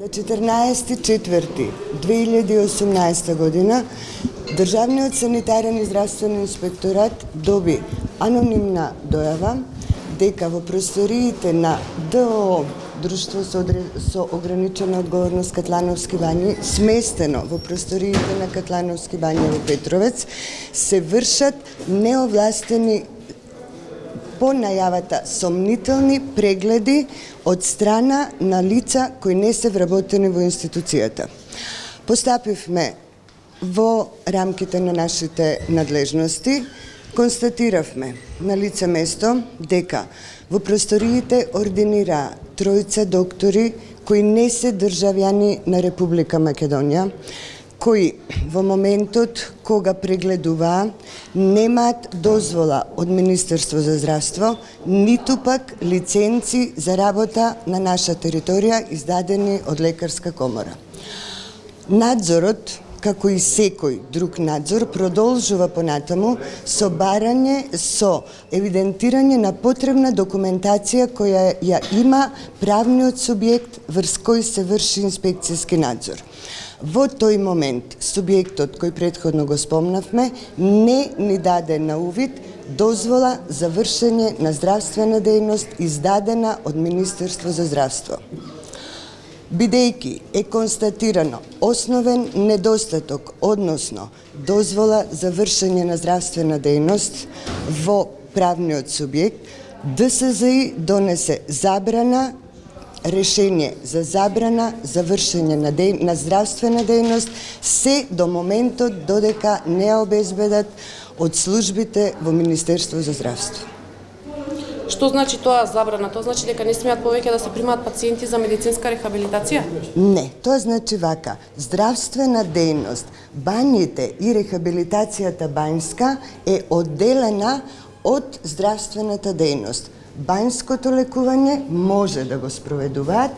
На 14.4.2018 година Државниот санитарен и здравствен инспекторат доби анонимна дојава дека во просториите на ДОО Друштво со ограничена одговорност Катлановски бањи, сместено во просториите на Катлановски бањи во Петровец, се вршат неовластени по најавата сомнителни прегледи од страна на лица кои не се вработени во институцијата. Постапивме во рамките на нашите надлежности, констатиравме на лице место дека во просториите ординира тројца доктори кои не се државјани на Република Македонија, кои во моментот кога прегледуваа немаат дозвола од Министерство за здравство, ниту пак лиценци за работа на наша територија издадени од Лекарска комора. Надзорот, како и секој друг надзор, продолжува понатаму со барање, со евидентирање на потребна документација која ја има правниот субјект врз кој се врши инспекцијски надзор. Во тој момент, субјектот кој претходно го спомнавме, не ни даде на увид дозвола за вршење на здравствена дејност издадена од Министерство за здравство. Бидејќи е констатирано основен недостаток, односно дозвола за вршење на здравствена дејност во правниот субјект, ДСЗИ донесе забрана решение за забрана за вршење на здравствена дејност се до моментот додека не обезбедат од службите во Министерство за здравство. Што значи тоа забрана? Тоа значи дека не смеат повеќе да се примаат пациенти за медицинска рехабилитација? Не, тоа значи вака. Здравствена дејност, бањите и рехабилитацијата бањска е одделена од здравствената дејност. Бањското лекување може да го спроведуваат,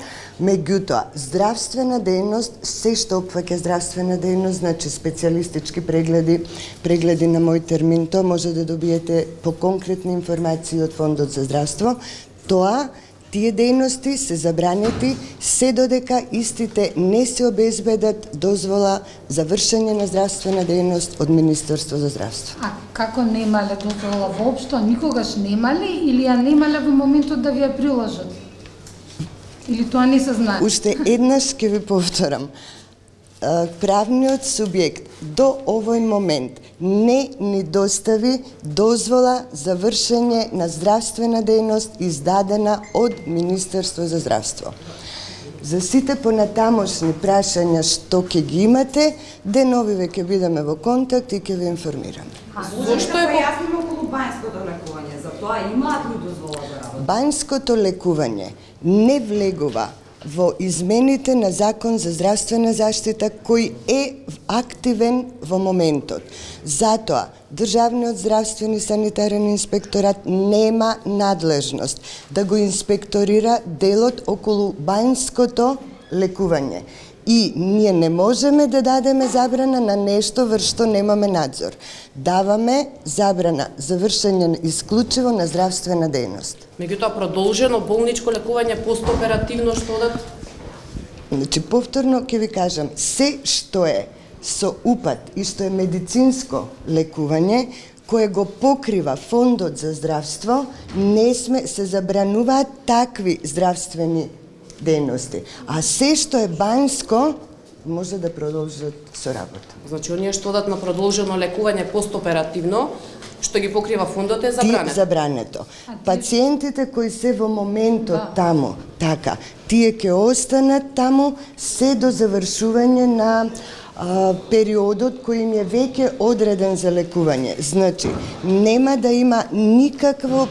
меѓутоа здравствена дејност, се што опфаќа здравствена дејност, значи специјалистички прегледи на мој термин, тоа може да добиете по конкретни информации од Фондот за здравство, тие дејности се забранети се додека истите не се обезбедат дозвола за вршење на здравствена дејност од Министерство за здравство. А како немале дозвола воопшто? Никогаш немале или ја немале во моментот да ви ја приложат? Или тоа не се знае? Уште еднаш ќе ви повторам. Правниот субјект до овој момент не ни достави дозвола за вршење на здравствена дејност издадена од Министерство за здравство. За сите понатамошни прашања што ќе ги имате, деновиве ќе бидеме во контакт и ќе ви информираме. Зошто е појаснимо околу бањското лекување? За тоа имаат ли дозвола за работа? Бањското лекување не влегува во измените на Закон за здравствена заштита кој е активен во моментот. Затоа, Државниот здравствен и санитарен инспекторат нема надлежност да го инспекторира делот околу бањското лекување. И ние не можеме да дадеме забрана на нешто врз што немаме надзор. Даваме забрана за вршење исклучиво на здравствена дејност. Меѓутоа продолжено болничко лекување постоперативно што одат? Значи, повторно ќе ви кажам, се што е со упат и што е медицинско лекување, кое го покрива Фондот за здравство, не сме се забрануваат такви здравствени дејности. А се што е бањско, може да продолжат со работа. Значи, оние што одат на продолжено лекување постоперативно, што ги покрива фондот е забрането? Забрането. Пациентите кои се во моментот таму, така, тие ќе останат таму се до завршување на периодот кој им е веќе одреден за лекување. Значи, нема да има никакво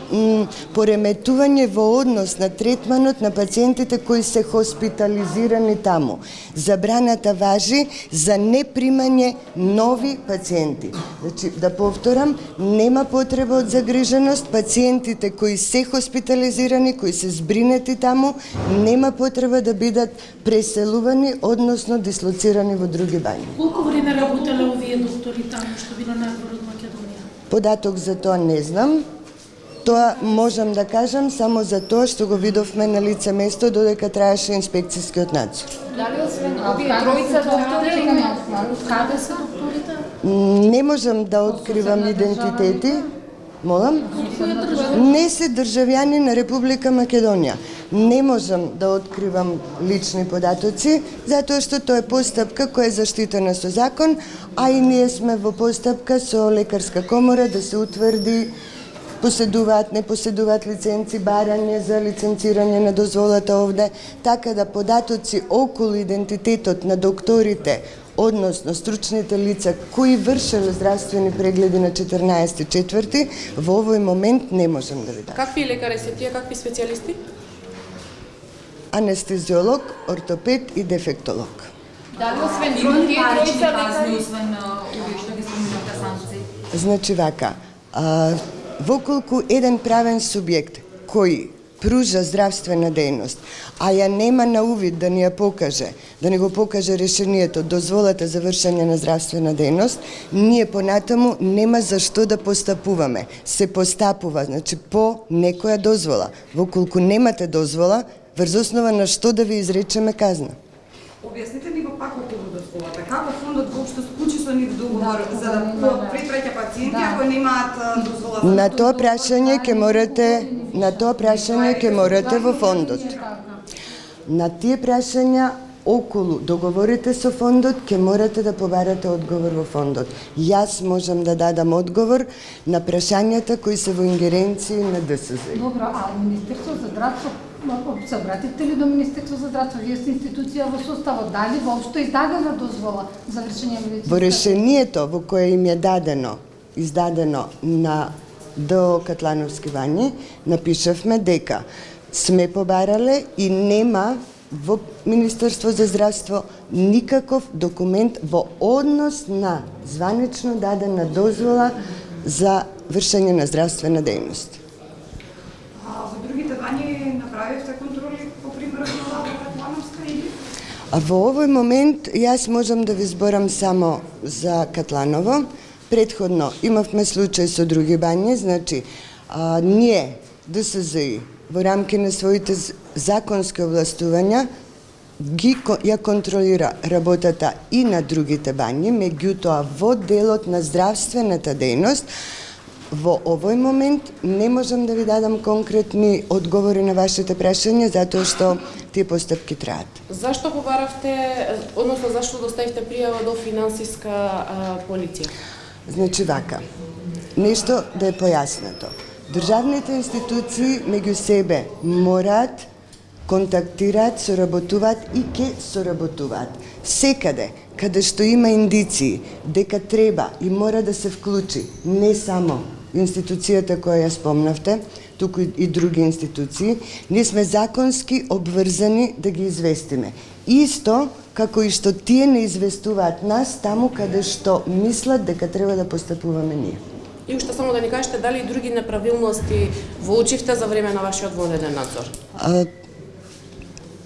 пореметување во однос на третманот на пациентите кои се хоспитализирани таму. Забраната важи за непримање нови пациенти. Значи, да повторам, нема потреба од загриженост, пациентите кои се хоспитализирани, кои се збринети таму, нема потреба да бидат преселувани, односно дислоцирани во други бањи. Колку време работеле овие доктори таму што биле надвор од Македонија? Податок за тоа не знам. Тоа можам да кажам само за тоа што го видовме на лице место додека траеше инспекцијскиот надзор. Дали освен овие тројца доктори каде се докторите? Не можам да откривам идентитети. Молам? Не се државјани на Република Македонија. Не можам да откривам лични податоци, затоа што тоа е постапка која е заштитена со закон, а и ние сме во постапка со лекарска комора да се утврди поседуваат, не поседуваат лиценци, барање за лиценцирање на дозволата овде, така да податоци околу идентитетот на докторите, односно стручните лица кои вршеле здравствени прегледи на 14.4, во овој момент не можам да ви дадам. Какви лекари се тие, какви специјалисти? Анестезиолог, ортопед и дефектолог. Дали освен тие тројца лекари? Освен овие што ги спомнавте санкции? Значи вака, воколку еден правен субјект кој пружа здравствена дејност, а ја нема на увид да ни ја покаже, да ни го покаже решението, дозволата за вршење на здравствена дејност, ние понатаму нема за што да постапуваме. Се постапува, значи по некоја дозвола. Воколку немате дозвола, врз основа на што да ви изречеме казна? Објасните ни го пак околу дозволата. Како фондот воопшто склучи со нив договор за да припраќа пациенти ако немаат дозвола? На тоа прашање ќе морате во фондот. На тие прашања околу договорите со фондот ќе морате да побарате одговор во фондот. Јас можам да дадам одговор на прашањата кои се во ингеренции на ДСЗ. Добро, а Министерство за здравство, се обратите ли до Министерство за здравство? Вие сте институција во составот, дали воопшто издадена дозвола за вршење медицинска? Во решението во кое им е издадено на ДО Катлановски бањи, напишавме дека сме побарале и нема во Министерство за здравство никаков документ во однос на званично дадена дозвола за вршење на здравствена дејност. Во другите бањи направивте контроли по примерот на Катлановска или? А во овој момент јас можам да ви зборам само за Катланово. Предходно имавме случај со други бањи, значи ние ДСЗИ во рамки на своите законски овластувања ја контролира работата и на другите бањи, меѓутоа во делот на здравствената дејност во овој момент не можам да ви дадам конкретни одговори на вашите прашања затоа што тие постапки траат. Зашто побаравте, односно зашто доставивте пријава до финансиска полиција? Значи вака, нешто да е појаснато. Државните институции меѓу себе мораат, контактираат, соработуваат и ќе соработуваат. Секаде, каде што има индиции дека треба и мора да се вклучи не само институцијата која ја спомнавте, туку и други институции, ние сме законски обврзани да ги известиме. Исто како и што тие не известуваат нас таму каде што мислат дека треба да постапуваме ние. И уште само да ни кажете дали и други неправилности во учивте за време на вашиот вонреден надзор?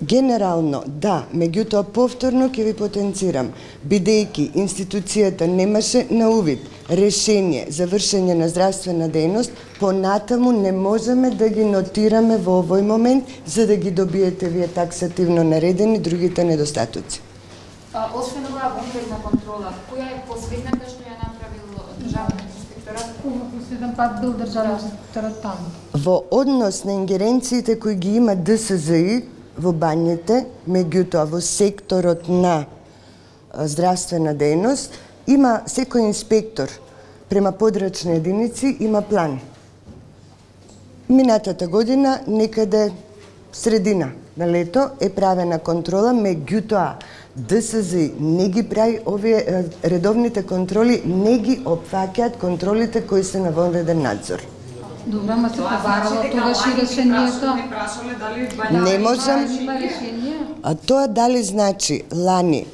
Генерално, да, меѓутоа повторно ќе ви потенцирам, бидејќи институцијата немаше на увид решение за вршење на здравствена дејност, понатаму не можеме да ги нотираме во овој момент, за да ги добиете вие таксативно наредени другите недостатоци. Освен оваа вонредна контрола, која е последната што ја направил државниот инспекторат? Последен пат бил државниот инспекторат таму. Во однос на ингеренциите кои ги има ДСЗИ во бањите, меѓутоа во секторот на здравствена дејност, има секој инспектор према подрачни единици има план. Минатата година, некаде средина на лето, е правена контрола, меѓутоа ДСЗ не ги прави овие редовните контроли, не ги опфаќаат контролите кои се на вонреден надзор. Добро, ама се побарало тогаш и решението. Не можам. А тоа дали значи лани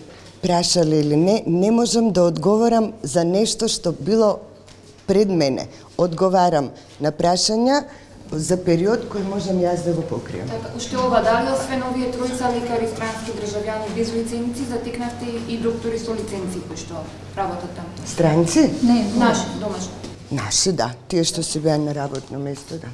прашале или не можам да одговорам за нешто што било пред мене. Одговарам на прашања за период кој можам јас да го покријам. Уште ова, дали освен овие тројца лекари странски државјани без лиценци, затекнавте и доктори со лиценци кои што работат таму? Странци? Не, Наши, домашни. Наши, да. Тие што си беа на работно место, да.